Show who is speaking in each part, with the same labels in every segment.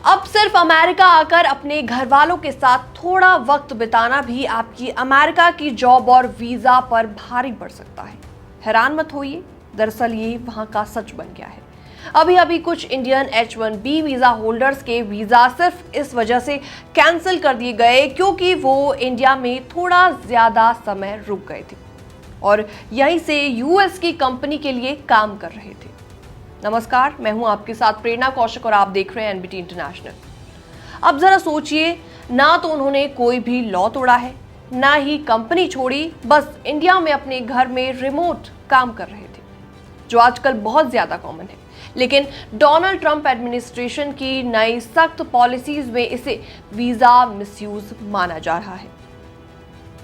Speaker 1: अब सिर्फ अमेरिका आकर अपने घर वालों के साथ थोड़ा वक्त बिताना भी आपकी अमेरिका की जॉब और वीजा पर भारी पड़ सकता है। हैरान मत होइए, दरअसल ये वहां का सच बन गया है। अभी अभी कुछ इंडियन H-1B वीजा होल्डर्स के वीजा सिर्फ इस वजह से कैंसिल कर दिए गए क्योंकि वो इंडिया में थोड़ा ज्यादा समय रुक गए थे और यहीं से यूएस की कंपनी के लिए काम कर रहे थे। नमस्कार, मैं हूं आपके साथ प्रेरणा कौशिक और आप देख रहे हैं एनबीटी इंटरनेशनल। अब जरा सोचिए, ना तो उन्होंने कोई भी लॉ तोड़ा है, ना ही कंपनी छोड़ी, बस इंडिया में अपने घर में रिमोट काम कर रहे थे, जो आजकल बहुत ज्यादा कॉमन है। लेकिन डोनाल्ड ट्रंप एडमिनिस्ट्रेशन की नई सख्त पॉलिसीज में इसे वीजा मिसयूज माना जा रहा है।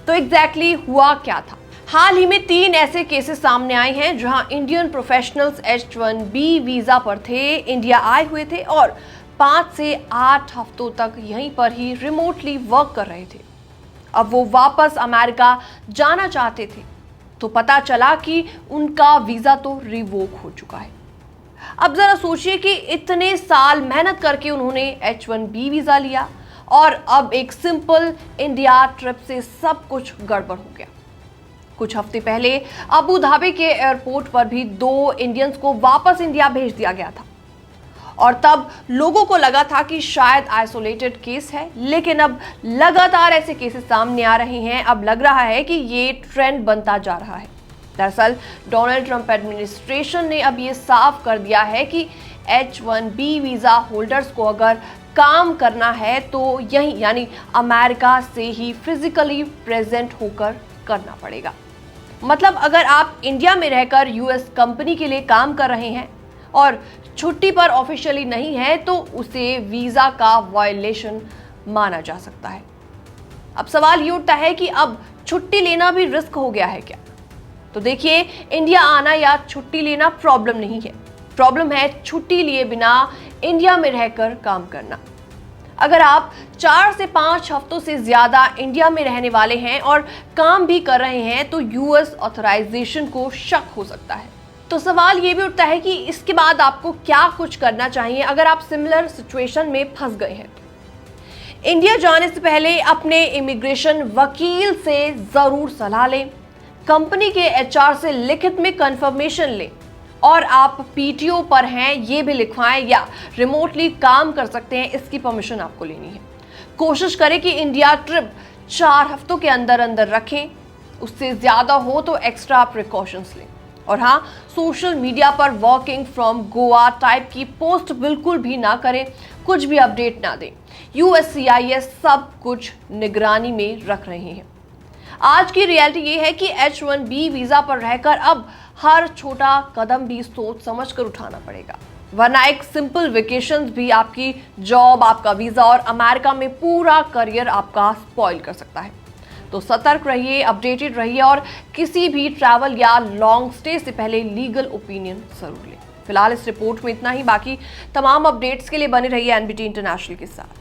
Speaker 1: तो एग्जैक्टली हुआ क्या था? हाल ही में 3 ऐसे केसेस सामने आए हैं जहां इंडियन प्रोफेशनल्स H-1B वीजा पर थे, इंडिया आए हुए थे और 5 से 8 हफ्तों तक यहीं पर ही रिमोटली वर्क कर रहे थे। अब वो वापस अमेरिका जाना चाहते थे तो पता चला कि उनका वीजा तो रिवोक हो चुका है। अब जरा सोचिए कि इतने साल मेहनत करके उन्होंने H-1B वीजा लिया और अब एक सिंपल इंडिया ट्रिप से सब कुछ गड़बड़ हो गया। कुछ हफ्ते पहले अबू धाबी के एयरपोर्ट पर भी 2 इंडियंस को वापस इंडिया भेज दिया गया था और तब लोगों को लगा था कि शायद आइसोलेटेड केस है, लेकिन अब लगातार ऐसे केसेस सामने आ रहे हैं। अब लग रहा है कि ये ट्रेंड बनता जा रहा है। दरअसल डोनाल्ड ट्रंप एडमिनिस्ट्रेशन ने अब ये साफ कर दिया है कि H-1B वीजा होल्डर्स को अगर काम करना है तो यहीं यानी अमेरिका से ही फिजिकली प्रेजेंट होकर करना पड़ेगा। मतलब अगर आप इंडिया में रहकर यूएस कंपनी के लिए काम कर रहे हैं और छुट्टी पर ऑफिशियली नहीं है तो उसे वीजा का वायलेशन माना जा सकता है। अब सवाल ये उठता है कि अब छुट्टी लेना भी रिस्क हो गया है क्या? तो देखिए, इंडिया आना या छुट्टी लेना प्रॉब्लम नहीं है, प्रॉब्लम है छुट्टी लिए बिना इंडिया में रहकर काम करना। अगर आप 4 से 5 हफ्तों से ज्यादा इंडिया में रहने वाले हैं और काम भी कर रहे हैं तो यूएस ऑथराइजेशन को शक हो सकता है। तो सवाल ये भी उठता है कि इसके बाद आपको क्या कुछ करना चाहिए अगर आप सिमिलर सिचुएशन में फंस गए हैं। इंडिया जाने से पहले अपने इमिग्रेशन वकील से जरूर सलाह लें, कंपनी के HR से लिखित में कंफर्मेशन लें और आप PTO पर हैं ये भी लिखवाएं या रिमोटली काम कर सकते हैं, इसकी परमिशन आपको लेनी है। कोशिश करें कि इंडिया ट्रिप 4 हफ्तों के अंदर अंदर रखें, उससे ज्यादा हो तो एक्स्ट्रा प्रिकॉशंस लें। और हाँ, सोशल मीडिया पर वर्किंग फ्रॉम गोवा टाइप की पोस्ट बिल्कुल भी ना करें, कुछ भी अपडेट ना दें। USCIS सब कुछ निगरानी में रख रहे हैं। आज की रियलिटी ये है कि H-1B वीजा पर रहकर अब हर छोटा कदम भी सोच समझ कर उठाना पड़ेगा, वरना एक सिंपल वेकेशन भी आपकी जॉब, आपका वीजा और अमेरिका में पूरा करियर आपका स्पॉइल कर सकता है। तो सतर्क रहिए, अपडेटेड रहिए और किसी भी ट्रैवल या लॉन्ग स्टे से पहले लीगल ओपिनियन जरूर लें। फिलहाल इस रिपोर्ट में इतना ही, बाकी तमाम अपडेट्स के लिए बने रहिए एनबीटी इंटरनेशनल के साथ।